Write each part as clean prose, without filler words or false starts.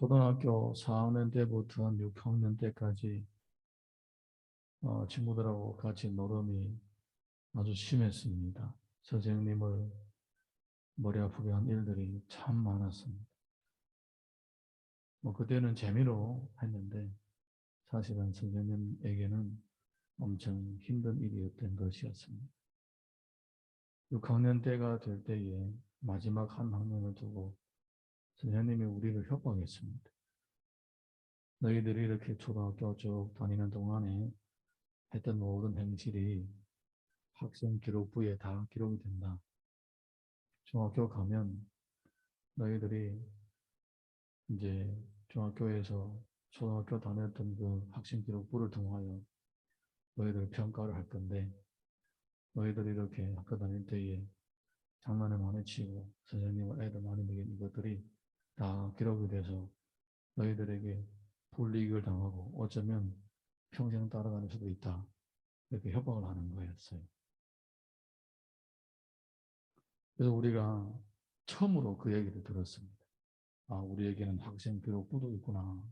초등학교 4학년 때부터 한 6학년 때까지 친구들하고 같이 노름이 아주 심했습니다. 선생님을 머리 아프게 한 일들이 참 많았습니다. 그때는 재미로 했는데 사실은 선생님에게는 엄청 힘든 일이었던 것이었습니다. 6학년 때가 될 때에 마지막 한 학년을 두고 선생님이 우리를 협박했습니다. 너희들이 이렇게 초등학교 쭉 다니는 동안에 했던 모든 행실이 학생 기록부에 다 기록이 된다. 중학교 가면 너희들이 이제 중학교에서 초등학교 다녔던 그 학생 기록부를 통하여 너희들 평가를 할 건데 너희들이 이렇게 학교 다닐 때에 장난을 많이 치고 선생님을 애들 많이 먹인 이것들이 다 기록이 돼서 너희들에게 불이익을 당하고 어쩌면 평생 따라다닐 수도 있다. 이렇게 협박을 하는 거였어요. 그래서 우리가 처음으로 그 얘기를 들었습니다. 아, 우리에게는 학생 기록부도 있구나.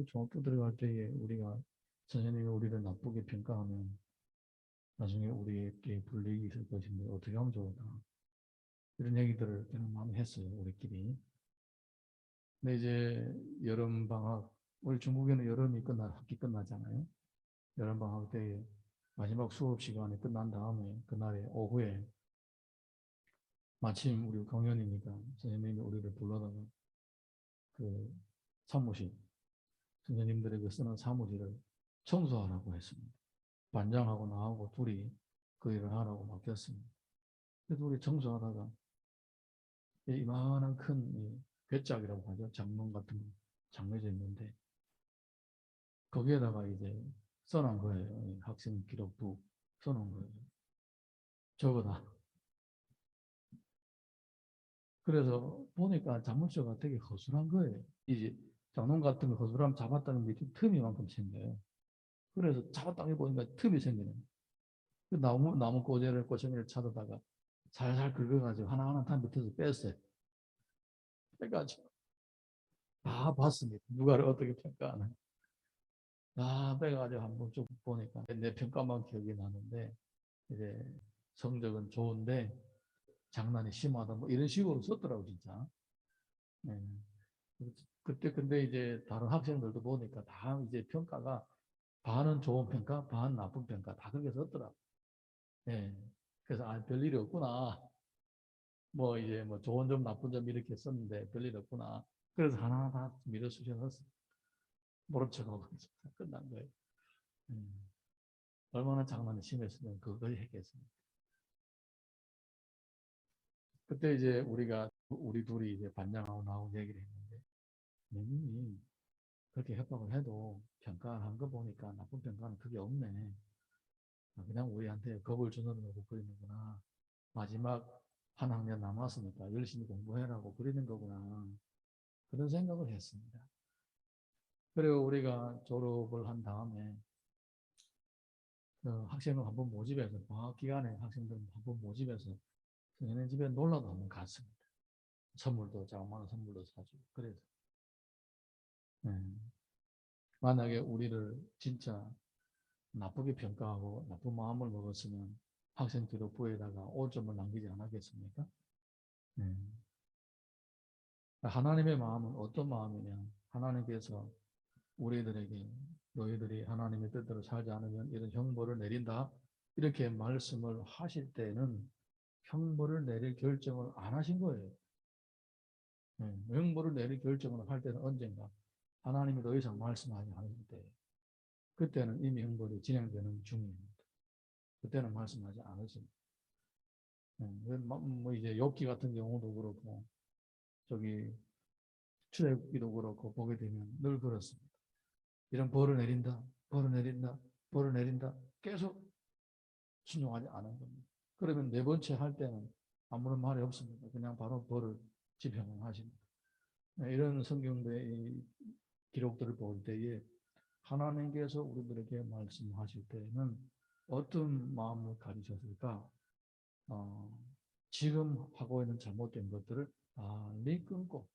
중학교 들어갈 때에 우리가 선생님이 우리를 나쁘게 평가하면 나중에 우리에게 불이익이 있을 것인데 어떻게 하면 좋을까? 이런 얘기들을 그냥 많이 했어요, 우리끼리. 근데 이제 여름방학, 우리 중국에는 여름이 학기 끝나잖아요. 여름방학 때에 마지막 수업 시간이 끝난 다음에 그날의 오후에 마침 우리 강연이니까 선생님이 우리를 불러다가 그 사무실, 선생님들에게 쓰는 사무실을 청소하라고 했습니다. 반장하고 나하고 둘이 그 일을 하라고 맡겼습니다. 그래서 우리 청소하다가 이만한 큰 괴짝이라고 하죠. 장롱 같은 거 장려져 있는데 거기에다가 이제 써놓은 거예요. 학생 기록부 써놓은 거예요. 저거다. 그래서 보니까 자물쇠가 되게 허술한 거예요. 이제 장롱 같은 거 허술하면 잡았다는 게 틈이 만큼 생겨요. 그래서 잡았다고 보니까 틈이 생기는 거예요. 그 나무 꼬재를 꼬챙이를 찾아다가 살살 긁어가지고 하나하나 다 밑에서 뺐어요. 빼가지고 다 봤습니다. 누가를 어떻게 평가하나. 다 빼가지고 한번 쭉 보니까 내 평가만 기억이 나는데 이제 성적은 좋은데 장난이 심하다 뭐 이런 식으로 썼더라고 진짜. 네. 그때 근데 이제 다른 학생들도 보니까 다 이제 평가가 반은 좋은 평가, 반 나쁜 평가 다 그렇게 썼더라고. 네. 그래서 별일이 없구나. 뭐 이제 뭐 좋은 점 나쁜 점 이렇게 썼는데 별일 없구나. 그래서 하나하나 다 밀어 쑤셔넣었어. 모른 척하고 끝난 거예요. 음. 얼마나 장난이 심했으면 그걸 했겠습니까. 그때 이제 우리 둘이 이제 반장하고 나하고 얘기를 했는데 선생님이 그렇게 협박을 해도 평가한 거 보니까 나쁜 평가는 그게 없네. 그냥 우리한테 겁을 주느라고 그리는구나. 마지막 한 학년 남았으니까 열심히 공부해라고 그리는 거구나. 그런 생각을 했습니다. 그리고 우리가 졸업을 한 다음에 학생을 한번 모집해서 방학 기간에 학생들 한번 모집해서 선생님 집에 놀러도 한번 갔습니다. 선물도 자그마한 선물도 사주고 그래서 네. 만약에 우리를 진짜 나쁘게 평가하고 나쁜 마음을 먹었으면 학생 기록부에다가 5점을 남기지 않았겠습니까? 네. 하나님의 마음은 어떤 마음이냐? 하나님께서 우리들에게 너희들이 하나님의 뜻대로 살지 않으면 이런 형벌을 내린다. 이렇게 말씀을 하실 때는 형벌을 내릴 결정을 안 하신 거예요. 네. 형벌을 내릴 결정을 할 때는 언젠가 하나님이 더 이상 말씀하지 않을 때 그때는 이미 형벌이 진행되는 중입니다. 그때는 말씀하지 않으십니다. 네. 뭐 이제 욥기 같은 경우도 그렇고 저기 출애굽기도 그렇고 보게 되면 늘 그렇습니다. 이런 벌을 내린다, 벌을 내린다, 벌을 내린다 계속 순종하지 않은 겁니다. 그러면 네 번째 할 때는 아무런 말이 없습니다. 그냥 바로 벌을 집행을 하십니다. 이런 성경의 기록들을 볼 때에 하나님께서 우리들에게 말씀하실 때는 어떤 마음을 가지셨을까? 지금 하고 있는 잘못된 것들을 빨리 끊고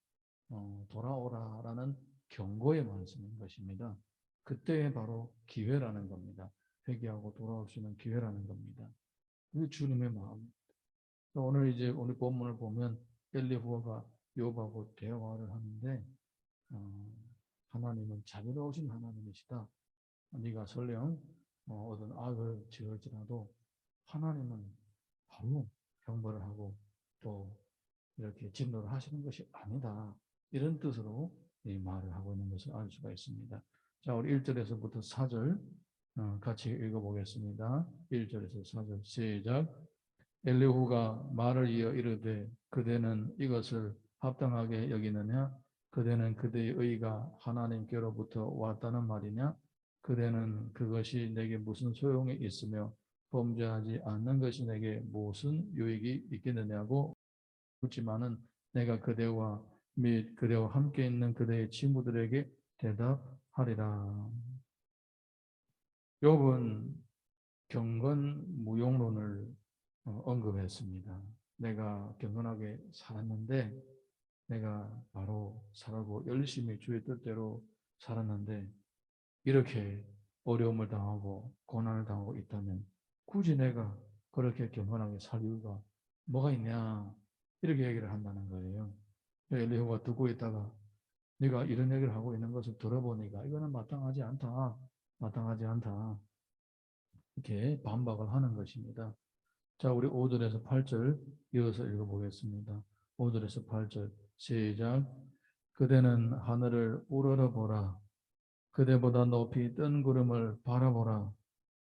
돌아오라라는 경고의 말씀인 것입니다. 그때에 바로 기회라는 겁니다. 회개하고 돌아올 수 있는 기회라는 겁니다. 그 주님의 마음. 오늘 이제 오늘 본문을 보면 엘리후가 욥하고 대화를 하는데 어, 하나님은 자비로우신 하나님이시다. 네가 설령 어떤 악을 지을지라도 하나님은 바로 형벌을 하고 또 이렇게 진노를 하시는 것이 아니다. 이런 뜻으로 이 말을 하고 있는 것을 알 수가 있습니다. 자, 우리 1절에서부터 4절 같이 읽어보겠습니다. 1절에서 4절 시작. 엘리후가 말을 이어 이르되 그대는 이것을 합당하게 여기느냐? 그대는 그대의 의가 하나님께로부터 왔다는 말이냐? 그대는 그것이 내게 무슨 소용이 있으며 범죄하지 않는 것이 내게 무슨 유익이 있겠느냐고 묻지만은 내가 그대와 및 그대와 함께 있는 그대의 친구들에게 대답하리라. 욥은 경건무용론을 언급했습니다. 내가 경건하게 살았는데 내가 바로 살고 열심히 주의 뜻대로 살았는데 이렇게 어려움을 당하고 고난을 당하고 있다면 굳이 내가 그렇게 경건하게 살 이유가 뭐가 있냐 이렇게 얘기를 한다는 거예요. 엘리후가 듣고 있다가 네가 이런 얘기를 하고 있는 것을 들어보니까 이거는 마땅하지 않다. 마땅하지 않다. 이렇게 반박을 하는 것입니다. 자, 우리 5절에서 8절 이어서 읽어보겠습니다. 5절에서 8절 시작. 그대는 하늘을 우러러보라. 그대보다 높이 뜬 구름을 바라보라.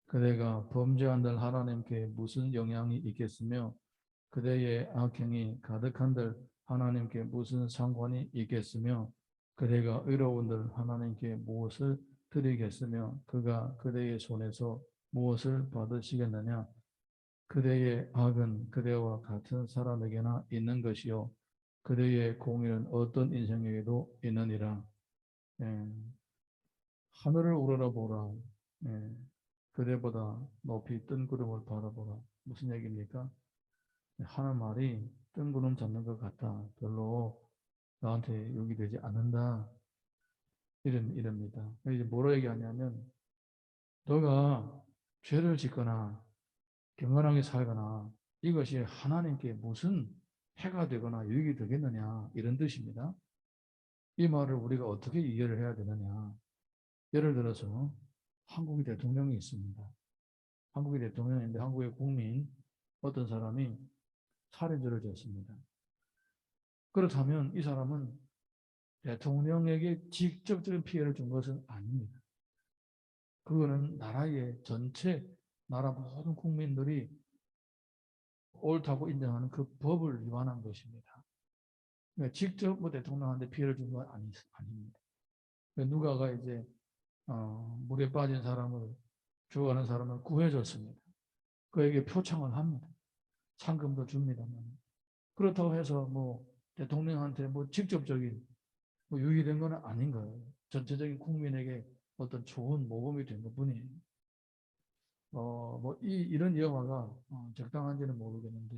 그대가 범죄한들 하나님께 무슨 영향이 있겠으며 그대의 악행이 가득한들 하나님께 무슨 상관이 있겠으며 그대가 의로운들 하나님께 무엇을 드리겠으며 그가 그대의 손에서 무엇을 받으시겠느냐. 그대의 악은 그대와 같은 사람에게나 있는 것이요 그대의 공의는 어떤 인생에게도 있느니라. 예, 하늘을 우러러보라. 예, 그대보다 높이 뜬 구름을 바라보라. 무슨 얘기입니까? 하는 말이 뜬구름 잡는 것 같다. 별로 나한테 욕이 되지 않는다. 이럽니다. 이제 뭐로 얘기하냐면 너가 죄를 짓거나 경건하게 살거나 이것이 하나님께 무슨 해가 되거나 유익이 되겠느냐 이런 뜻입니다. 이 말을 우리가 어떻게 이해를 해야 되느냐. 예를 들어서 한국의 대통령이 있습니다. 한국의 대통령인데 한국의 국민 어떤 사람이 살인죄를 졌습니다. 그렇다면 이 사람은 대통령에게 직접적인 피해를 준 것은 아닙니다. 그거는 나라의 전체 나라 모든 국민들이 옳다고 인정하는 그 법을 위반한 것입니다. 그러니까 직접 뭐 대통령한테 피해를 준 건 아닙니다. 그러니까 누가가 이제 물에 빠진 사람을 죽어가는 사람을 구해줬습니다. 그에게 표창을 합니다. 상금도 줍니다만 그렇다고 해서 뭐 대통령한테 뭐 직접적인 뭐 유익된 건 아닌 거예요. 전체적인 국민에게 어떤 좋은 모범이 된 것뿐이에요. 뭐 이런 영화가 적당한지는 모르겠는데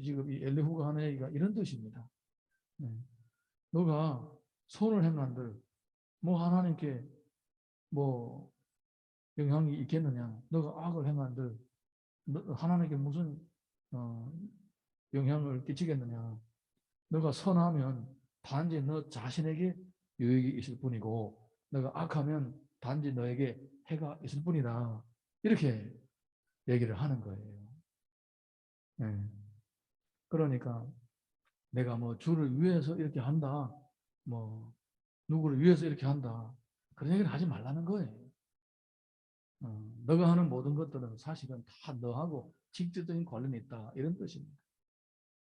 지금 이 엘리후가 하는 얘기가 이런 뜻입니다. 네. 너가 선을 행한들 뭐 하나님께 뭐 영향이 있겠느냐? 너가 악을 행한들 하나님께 무슨 어, 영향을 끼치겠느냐? 너가 선하면 단지 너 자신에게 유익이 있을 뿐이고 너가 악하면 단지 너에게 해가 있을 뿐이다. 이렇게 얘기를 하는 거예요. 네. 그러니까 내가 뭐 주를 위해서 이렇게 한다. 뭐 누구를 위해서 이렇게 한다. 그런 얘기를 하지 말라는 거예요. 너가 하는 모든 것들은 사실은 다 너하고 직접적인 관련이 있다. 이런 뜻입니다.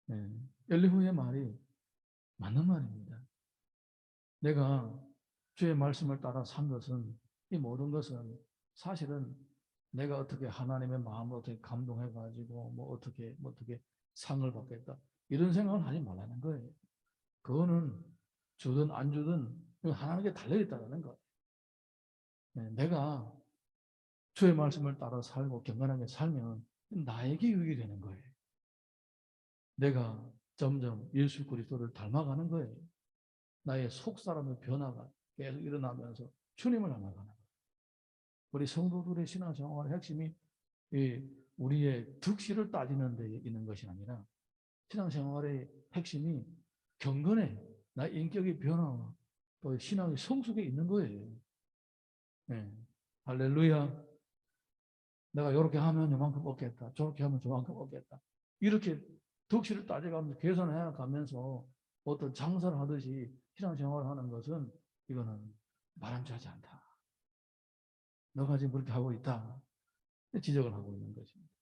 네. 엘리후의 말이 맞는 말입니다. 내가 주의 말씀을 따라 산 것은 이 모든 것은 사실은 내가 어떻게 하나님의 마음을 어떻게 감동해가지고 뭐 어떻게 상을 받겠다. 이런 생각을 하지 말라는 거예요. 그거는 주든 안 주든 하나님께 달려있다는 거예요. 네. 내가 주의 말씀을 따라 살고 경건하게 살면 나에게 유익이 되는 거예요. 내가 점점 예수 그리스도를 닮아가는 거예요. 나의 속사람의 변화가 계속 일어나면서 주님을 알아가는 거예요. 우리 성도들의 신앙생활의 핵심이 우리의 득실을 따지는 데 있는 것이 아니라 신앙생활의 핵심이 경건에 나의 인격의 변화와 또 신앙의 성숙에 있는 거예요. 네. 할렐루야. 내가 이렇게 하면 이만큼 얻겠다. 저렇게 하면 저만큼 얻겠다. 이렇게 덕실을 따져가면서 계산해 가면서 어떤 장사를 하듯이 신앙생활을 하는 것은 이거는 바람직하지 않다. 너가 지금 그렇게 하고 있다. 지적을 하고 있는 것입니다.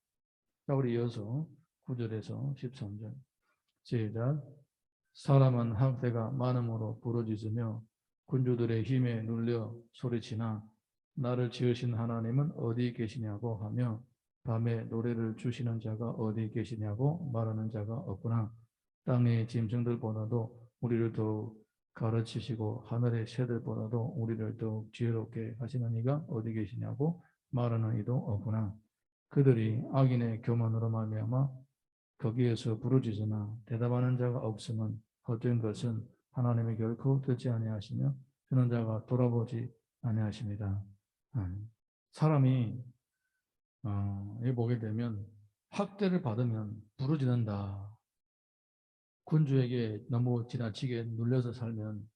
자, 우리 이어서 9절에서 13절 시작. 사람은 학대가 많음으로 부르짖으며 군주들의 힘에 눌려 소리치나 나를 지으신 하나님은 어디 계시냐고 하며 밤에 노래를 주시는 자가 어디 계시냐고 말하는 자가 없구나. 땅의 짐승들보다도 우리를 더욱 가르치시고 하늘의 새들보다도 우리를 더욱 지혜롭게 하시는 이가 어디 계시냐고 말하는 이도 없구나. 그들이 악인의 교만으로 말미암아 거기에서 부르짖으나 대답하는 자가 없으면 헛된 것은 하나님이 결코 듣지 아니하시며 듣는 자가 돌아보지 아니하십니다. 사람이 보게 되면 학대를 받으면 부르짖는다. 군주에게 너무 지나치게 눌려서 살면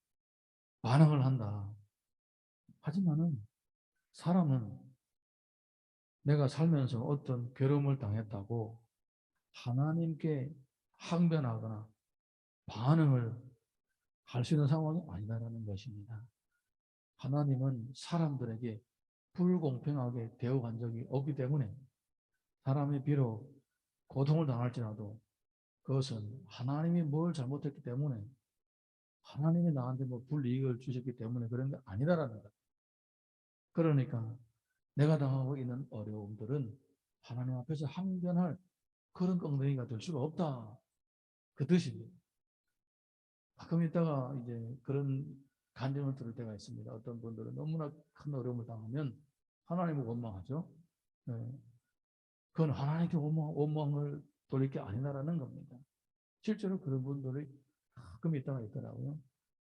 반항을 한다. 하지만은 사람은 내가 살면서 어떤 괴로움을 당했다고 하나님께 항변하거나 반응을 할 수 있는 상황이 아니다라는 것입니다. 하나님은 사람들에게 불공평하게 대우한 적이 없기 때문에 사람이 비록 고통을 당할지라도 그것은 하나님이 뭘 잘못했기 때문에 하나님이 나한테 뭐 불이익을 주셨기 때문에 그런 게 아니다라는 것. 그러니까 내가 당하고 있는 어려움들은 하나님 앞에서 항변할 그런 엉덩이가 될 수가 없다. 그 뜻입니다. 가끔 있다가 이제 그런 간증을 들을 때가 있습니다. 어떤 분들은 너무나 큰 어려움을 당하면 하나님을 원망하죠. 네. 그건 하나님께 원망을 돌릴 게 아니다라는 겁니다. 실제로 그런 분들이 가끔 있다가 있더라고요.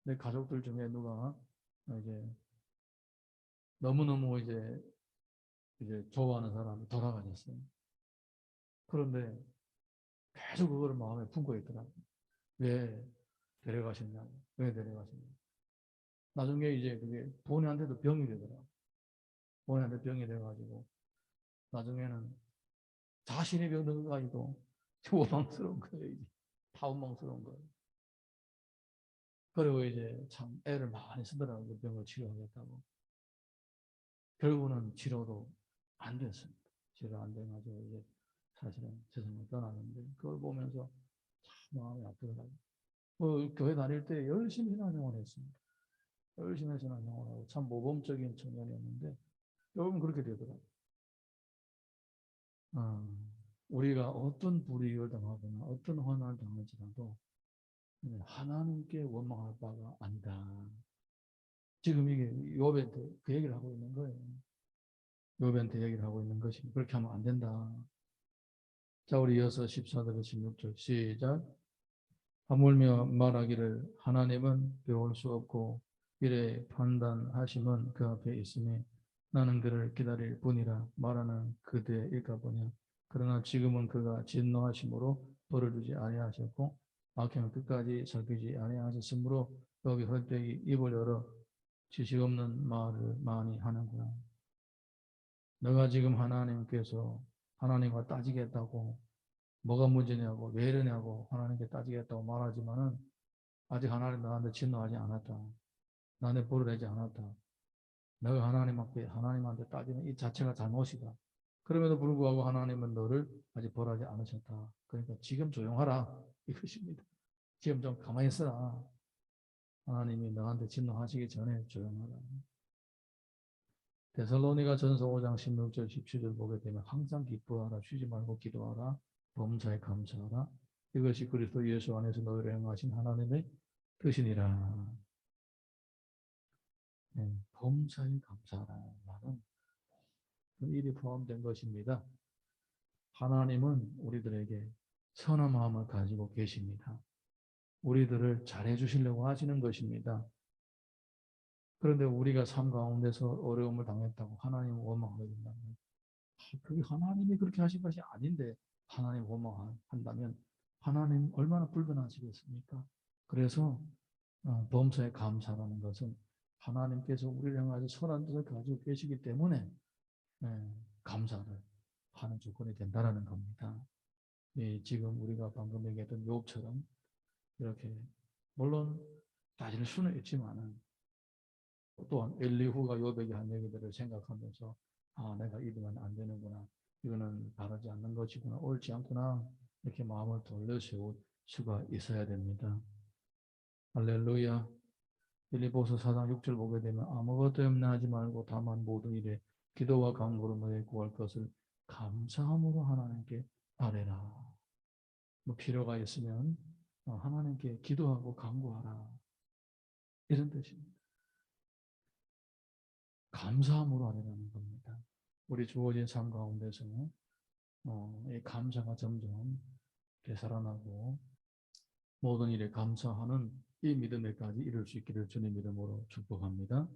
내 가족들 중에 누가 이제 너무너무 이제 좋아하는 사람이 돌아가셨어요. 그런데 계속 그거를 마음에 품고 있더라고요. 왜 데려가셨냐고. 왜 데려가셨냐고. 나중에 이제 그게 본인한테도 병이 되더라고요. 본인한테 병이 돼가지고 나중에는 자신의 병든 거 가지고 원망스러운 거예요. 이제. 다 원망스러운 거예요. 그리고 이제 참 애를 많이 쓰더라고요. 그 병을 치료하겠다고. 결국은 치료도 안 됐습니다. 치료 안 돼가지고 이제 사실은 세상을 떠나는데 그걸 보면서 참 마음이 아프더라고요. 교회 다닐 때 열심히 신앙생활 했습니다. 열심히 신앙생활하고 참 모범적인 청년이었는데 결국은 그렇게 되더라고요. 우리가 어떤 불이익을 당하거나 어떤 환난을 당할지라도 하나님께 원망할 바가 아니다. 지금 이게 욥한테 그 얘기를 하고 있는 거예요. 욥한테 얘기를 하고 있는 것입니다. 그렇게 하면 안 된다. 자, 우리 이어서 14절에서 16절 시작. 하물며 말하기를 하나님은 배울 수 없고 이래 판단하심은 그 앞에 있으니 나는 그를 기다릴 뿐이라 말하는 그대일까 보냐. 그러나 지금은 그가 진노하심으로 벌을 주지 아니하셨고 악행을 끝까지 살피지 아니하셨으므로 여기 헛되이 입을 열어 지식 없는 말을 많이 하는구나. 너가 지금 하나님께서 하나님과 따지겠다고 뭐가 문제냐고 왜 이러냐고 하나님께 따지겠다고 말하지만은 아직 하나님 너한테 진노하지 않았다. 나한테 벌을 내지 않았다. 너가 하나님한테 따지는 이 자체가 잘못이다. 그럼에도 불구하고 하나님은 너를 아직 벌하지 않으셨다. 그러니까 지금 조용하라 이것입니다. 지금 좀 가만히 있어라. 하나님이 너한테 진노하시기 전에 조용하라. 데살로니가 전서 5장 16절 17절 보게 되면 항상 기뻐하라 쉬지 말고 기도하라 범사에 감사하라 이것이 그리스도 예수 안에서 너희를 행하신 하나님의 뜻이니라. 네, 범사에 감사하라는 그 일이 포함된 것입니다. 하나님은 우리들에게 선한 마음을 가지고 계십니다. 우리들을 잘해 주시려고 하시는 것입니다. 그런데 우리가 삶 가운데서 어려움을 당했다고 하나님을 원망하게 된다면, 그게 하나님이 그렇게 하신 것이 아닌데 하나님 원망한다면 하나님 얼마나 불편하시겠습니까? 그래서 범사에 감사라는 것은 하나님께서 우리를 향하여 선한 뜻을 가지고 계시기 때문에 감사를 하는 조건이 된다라는 겁니다. 지금 우리가 방금 얘기했던 욥처럼 이렇게 물론 따질 수는 있지만은 또한 엘리후가 욥에게 한 얘기들을 생각하면서 내가 이러면 안 되는구나, 이거는 바르지 않는 것이구나, 옳지 않구나, 이렇게 마음을 돌려세울 수가 있어야 됩니다. 할렐루야. 빌립보서 4장 6절 보게 되면 아무것도 염려하지 말고 다만 모든 일에 기도와 간구로 너희 구할 것을 감사함으로 하나님께 아뢰라. 뭐 필요가 있으면 하나님께 기도하고 간구하라, 이런 뜻입니다. 감사함으로 아뢰라는 겁니다. 우리 주어진 삶 가운데서 이 감사가 점점 되살아나고 모든 일에 감사하는 이 믿음에까지 이룰 수 있기를 주님 이름으로 축복합니다.